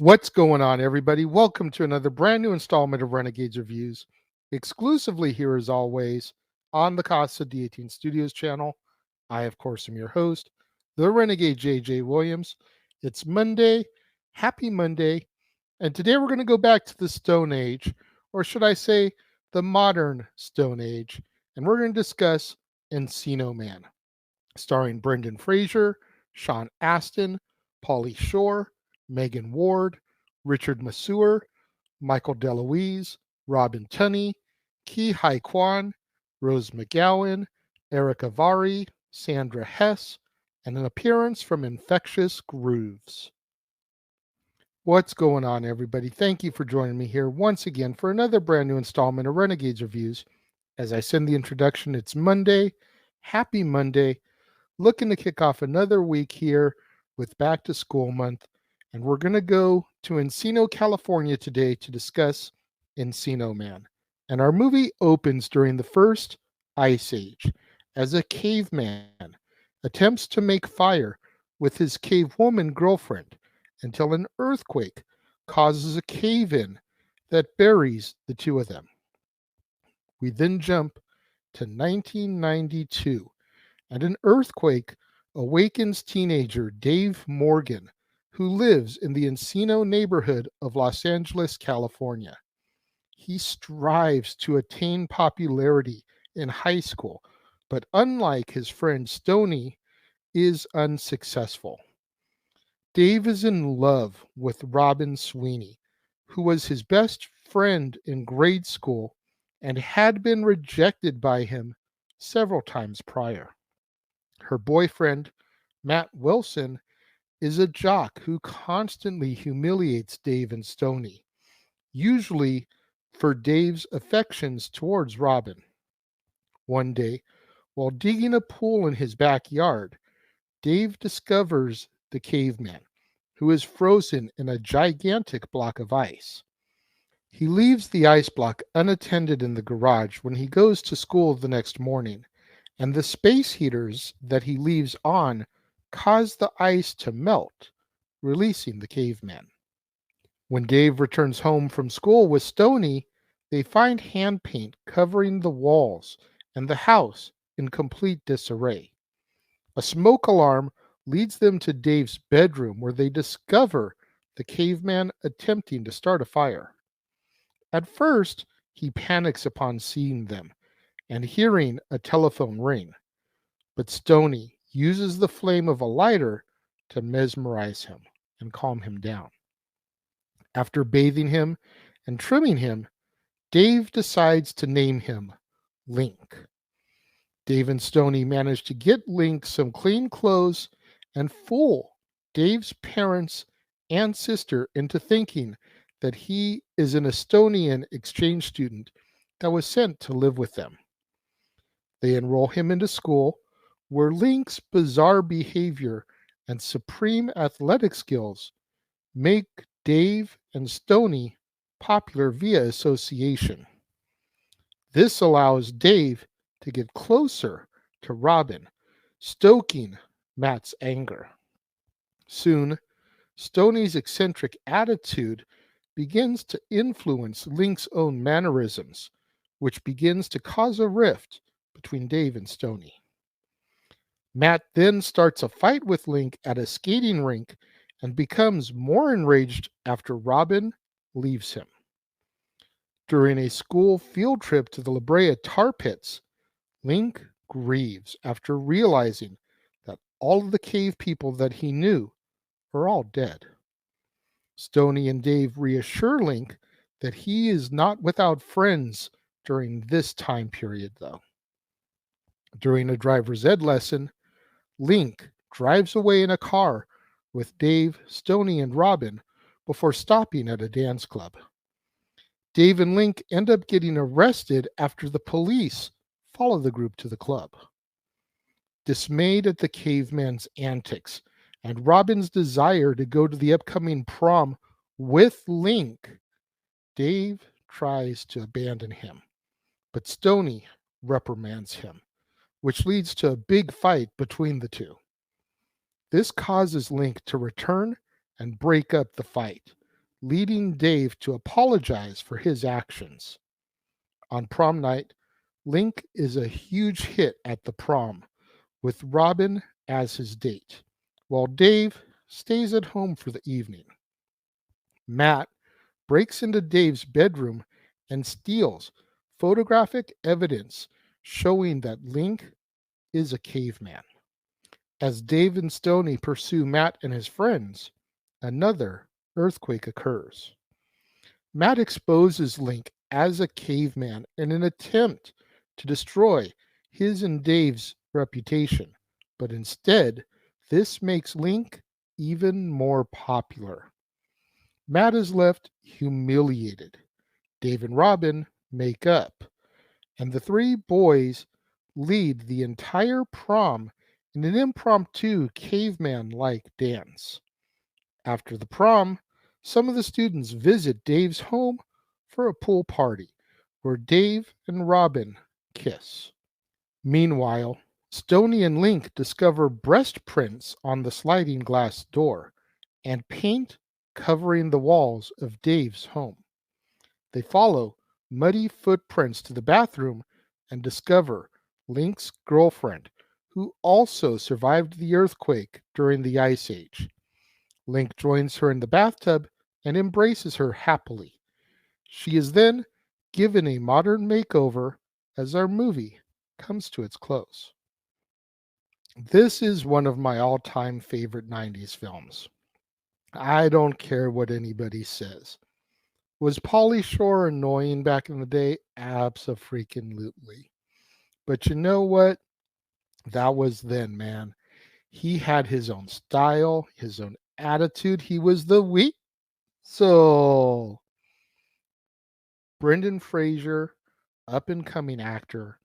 What's going on, everybody? Welcome to another brand new installment of Renegades Reviews, exclusively here as always on the Casa D18 Studios channel. I, of course, am your host, the Renegade JJ Williams. It's Monday. Happy Monday. And today we're going to go back to the Stone Age, or should I say, the modern Stone Age. And we're going to discuss Encino Man, starring Brendan Fraser, Sean Astin, Pauly Shore, Megan Ward, Richard Masur, Michael DeLuise, Robin Tunney, Ki Hai Kwan, Rose McGowan, Erica Vari, Sandra Hess, and an appearance from Infectious Grooves. What's going on, everybody? Thank you for joining me here once again for another brand new installment of Renegades Reviews. As I said in the introduction, it's Monday. Happy Monday. Looking to kick off another week here with Back to School Month. And we're going to go to Encino, California today to discuss Encino Man. And our movie opens during the first Ice Age as a caveman attempts to make fire with his cave woman girlfriend until an earthquake causes a cave-in that buries the two of them. We then jump to 1992, and an earthquake awakens teenager Dave Morgan, who lives in the Encino neighborhood of Los Angeles, California. He strives to attain popularity in high school, but unlike his friend Stoney, is unsuccessful. Dave is in love with Robin Sweeney, who was his best friend in grade school and had been rejected by him several times prior. Her boyfriend, Matt Wilson, is a jock who constantly humiliates Dave and Stoney, usually for Dave's affections towards Robin. One day, while digging a pool in his backyard, Dave discovers the caveman, who is frozen in a gigantic block of ice. He leaves the ice block unattended in the garage when he goes to school the next morning, and the space heaters that he leaves on cause the ice to melt, releasing the caveman. When Dave returns home from school with Stoney, they find hand paint covering the walls and the house in complete disarray. A smoke alarm leads them to Dave's bedroom where they discover the caveman attempting to start a fire. At first, he panics upon seeing them and hearing a telephone ring, but Stoney uses the flame of a lighter to mesmerize him and calm him down. After bathing him and trimming him, Dave decides to name him Link. Dave and Stoney manage to get Link some clean clothes and fool Dave's parents and sister into thinking that he is an Estonian exchange student that was sent to live with them. They enroll him into school, where Link's bizarre behavior and supreme athletic skills make Dave and Stoney popular via association. This allows Dave to get closer to Robin, stoking Matt's anger. Soon, Stoney's eccentric attitude begins to influence Link's own mannerisms, which begins to cause a rift between Dave and Stoney. Matt then starts a fight with Link at a skating rink and becomes more enraged after Robin leaves him. During a school field trip to the La Brea tar pits, Link grieves after realizing that all of the cave people that he knew are all dead. Stoney and Dave reassure Link that he is not without friends during this time period, though. During a driver's ed lesson, Link drives away in a car with Dave, Stoney, and Robin before stopping at a dance club. Dave and Link end up getting arrested after the police follow the group to the club. Dismayed at the caveman's antics and Robin's desire to go to the upcoming prom with Link, Dave tries to abandon him, but Stoney reprimands him, which leads to a big fight between the two. This causes Link to return and break up the fight, leading Dave to apologize for his actions. On prom night, Link is a huge hit at the prom, with Robin as his date, while Dave stays at home for the evening. Matt breaks into Dave's bedroom and steals photographic evidence showing that Link is a caveman. As Dave and Stoney pursue Matt and his friends, another earthquake occurs. Matt exposes Link as a caveman in an attempt to destroy his and Dave's reputation, but instead, this makes Link even more popular. Matt is left humiliated. Dave and Robin make up, and the three boys lead the entire prom in an impromptu caveman like dance. After the prom, some of the students visit Dave's home for a pool party where Dave and Robin kiss. Meanwhile, Stoney and Link discover breast prints on the sliding glass door and paint covering the walls of Dave's home. They follow muddy footprints to the bathroom and discover Link's girlfriend, who also survived the earthquake during the Ice Age. Link joins her in the bathtub and embraces her happily. She is then given a modern makeover as our movie comes to its close. This is one of my all-time favorite 90s films. I don't care what anybody says. Was Pauly Shore annoying back in the day? Abso-freaking-lutely. But you know what? That was then, man. He had his own style, his own attitude. He was the weasel. Brendan Fraser, up and coming actor.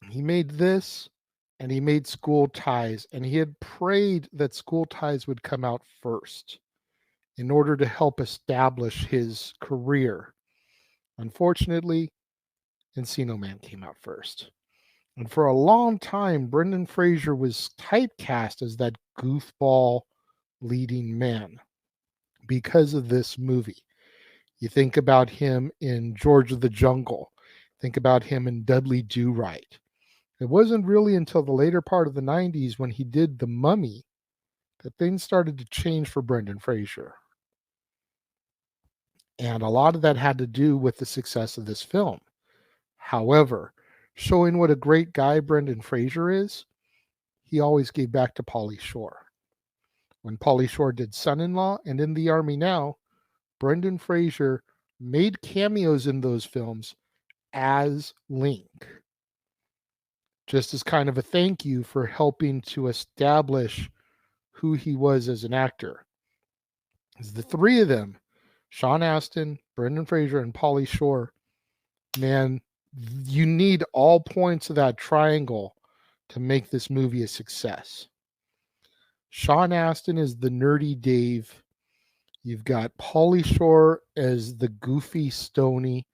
He made this and he made School Ties, and he had prayed that School Ties would come out first in order to help establish his career. Unfortunately, Encino Man came out first. And for a long time, Brendan Fraser was typecast as that goofball leading man because of this movie. You think about him in George of the Jungle. Think about him in Dudley Do-Right. It wasn't really until the later part of the 90s when he did The Mummy that things started to change for Brendan Fraser. And a lot of that had to do with the success of this film. However, showing what a great guy Brendan Fraser is, he always gave back to Pauly Shore. When Pauly Shore did Son-in-Law and In the Army Now, Brendan Fraser made cameos in those films as Link, just as kind of a thank you for helping to establish who he was as an actor. As the three of them, Sean Astin, Brendan Fraser, and Pauly Shore, man, you need all points of that triangle to make this movie a success. Sean Astin is the nerdy Dave. You've got Pauly Shore as the goofy Stoney.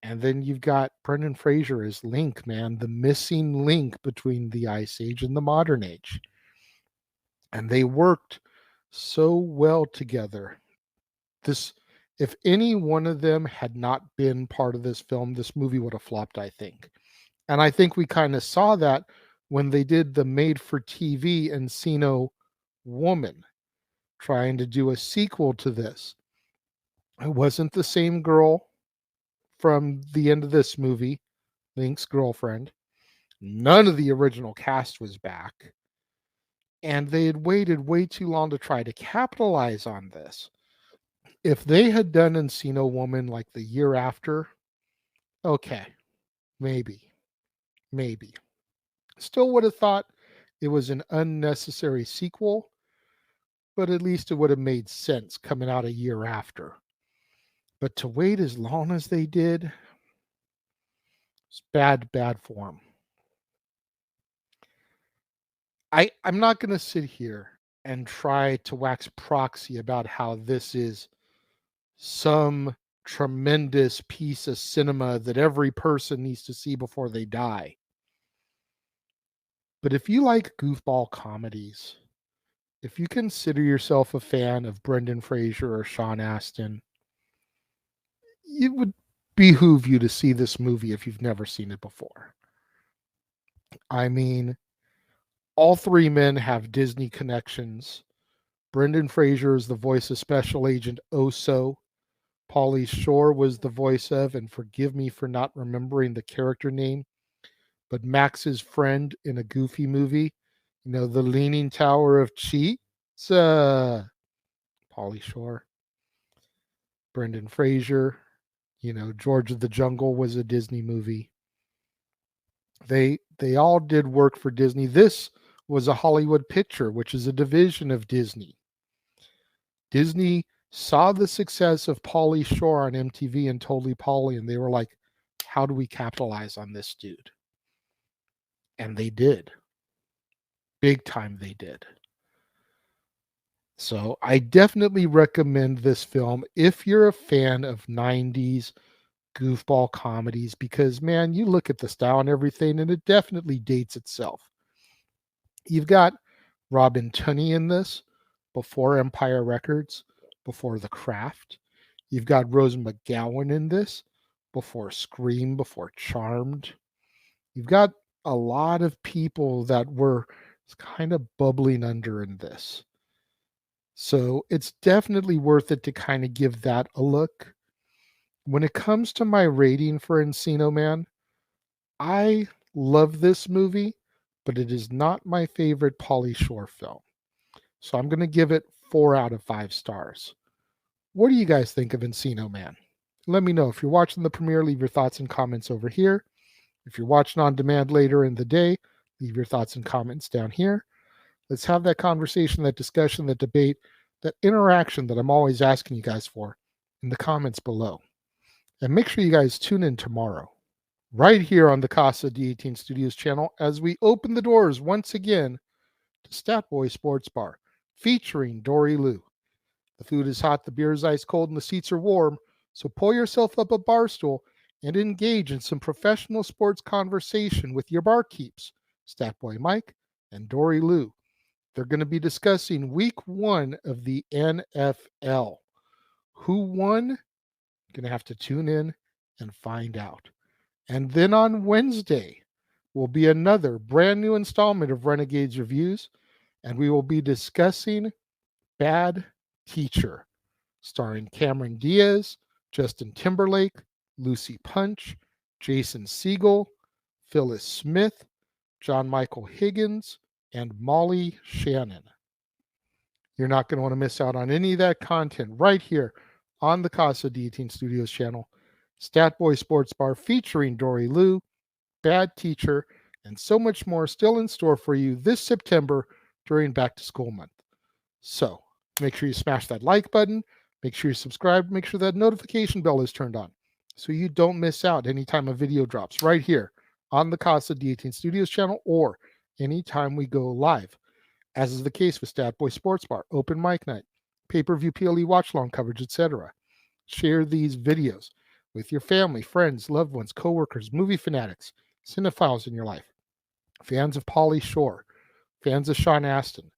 And then you've got Brendan Fraser as Link, man, the missing link between the Ice Age and the modern age. And they worked so well together. If any one of them had not been part of this film, this movie would have flopped, I think. And I think we kind of saw that when they did the made-for-TV Encino Woman, trying to do a sequel to this. It wasn't the same girl from the end of this movie, Link's girlfriend. None of the original cast was back. And they had waited way too long to try to capitalize on this. If they had done Encino Woman like the year after, okay, maybe. Still would have thought it was an unnecessary sequel, but at least it would have made sense coming out a year after. But to wait as long as they did, it's bad form. I'm not going to sit here and try to wax proxy about how this is some tremendous piece of cinema that every person needs to see before they die. But if you like goofball comedies, if you consider yourself a fan of Brendan Fraser or Sean Astin, it would behoove you to see this movie if you've never seen it before. I mean, all three men have Disney connections. Brendan Fraser is the voice of Special Agent Oso. Pauly Shore was the voice of, and forgive me for not remembering the character name, but Max's friend in a Goofy movie. You know, the Leaning Tower of Cheats. Pauly Shore. Brendan Fraser. You know, George of the Jungle was a Disney movie. They all did work for Disney. This was a Hollywood Picture, which is a division of Disney. Disney saw the success of Pauly Shore on MTV and Totally Pauly, and they were like, how do we capitalize on this dude? And they did. Big time they did. So I definitely recommend this film if you're a fan of 90s goofball comedies, because, man, you look at the style and everything, and it definitely dates itself. You've got Robin Tunney in this, before Empire Records, before The Craft. You've got Rose McGowan in this, before Scream, before Charmed. You've got a lot of people that were kind of bubbling under in this. So it's definitely worth it to kind of give that a look. When it comes to my rating for Encino Man, I love this movie, but it is not my favorite Pauly Shore film. So I'm going to give it 4 out of 5 stars. What do you guys think of Encino Man? Let me know. If you're watching the premiere, leave your thoughts and comments over here. If you're watching on demand later in the day, leave your thoughts and comments down here. Let's have that conversation, that discussion, that debate, that interaction that I'm always asking you guys for in the comments below. And make sure you guys tune in tomorrow, right here on the Casa D18 Studios channel, as we open the doors once again to Stat Boy Sports Bar, featuring Dory Lou. The food is hot, the beer is ice cold, and the seats are warm, so pull yourself up a bar stool and engage in some professional sports conversation with your barkeeps, Stat Boy Mike and Dory Lou. They're going to be discussing week 1 of the NFL. Who won? Going to have to tune in and find out. And then on Wednesday will be another brand new installment of Renegades Reviews, and we will be discussing Bad Teacher, starring Cameron Diaz, Justin Timberlake, Lucy Punch, Jason Segel, Phyllis Smith, John Michael Higgins, and Molly Shannon. You're not going to want to miss out on any of that content right here on the Casa D18 Studios channel. Stat Boy Sports Bar featuring Dory Lou, Bad Teacher, and so much more still in store for you this September during Back to School Month. So make sure you smash that like button, make sure you subscribe, make sure that notification bell is turned on so you don't miss out anytime a video drops right here on the Casa D18 Studios channel or anytime we go live, as is the case with Stat Boy Sports Bar, Open Mic Night, pay-per-view PLE watch-along coverage, etc. Share these videos with your family, friends, loved ones, coworkers, movie fanatics, cinephiles in your life, fans of Pauly Shore, fans of Sean Astin,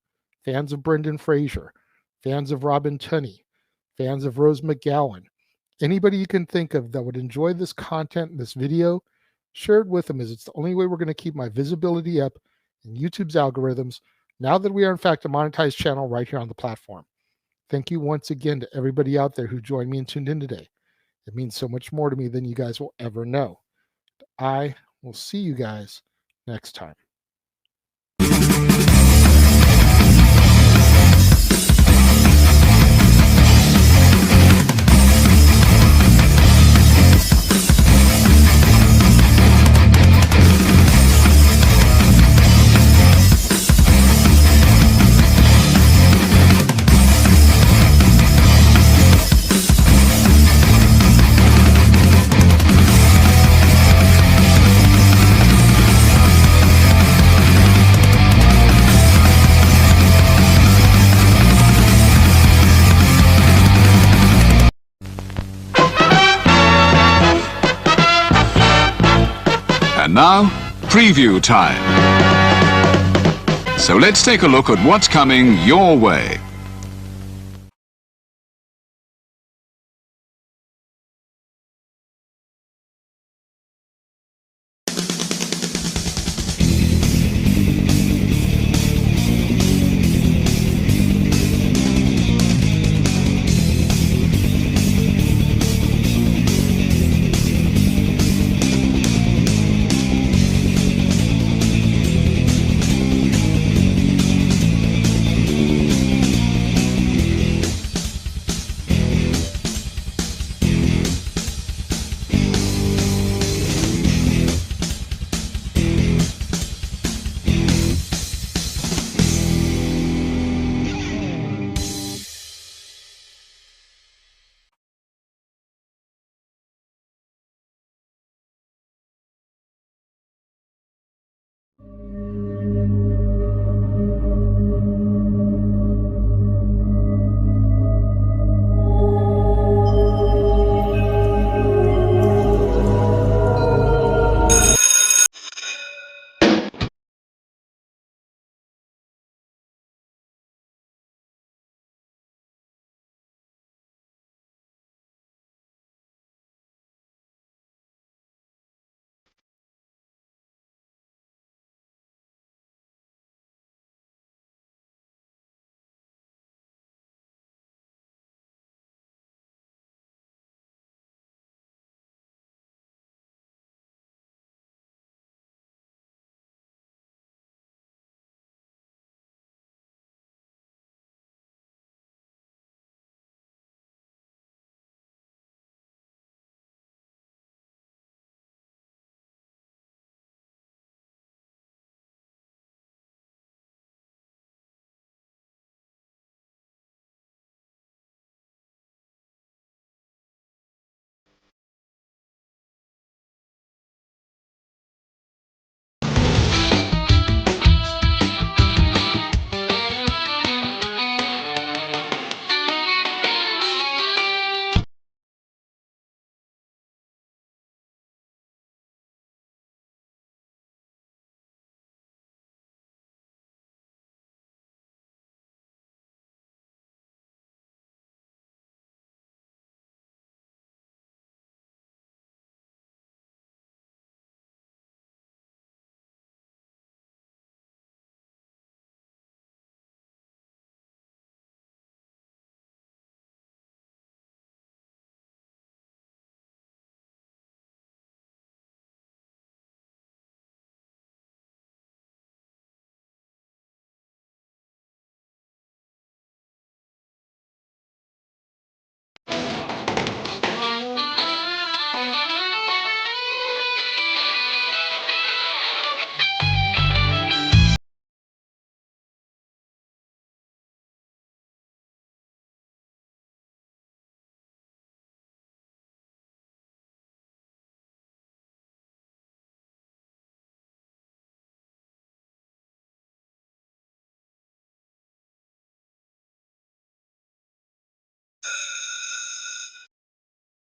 fans of Brendan Fraser, fans of Robin Tunney, fans of Rose McGowan. Anybody you can think of that would enjoy this content and this video, share it with them, as it's the only way we're going to keep my visibility up in YouTube's algorithms now that we are in fact a monetized channel right here on the platform. Thank you once again to everybody out there who joined me and tuned in today. It means so much more to me than you guys will ever know. I will see you guys next time. And now, preview time. So let's take a look at what's coming your way.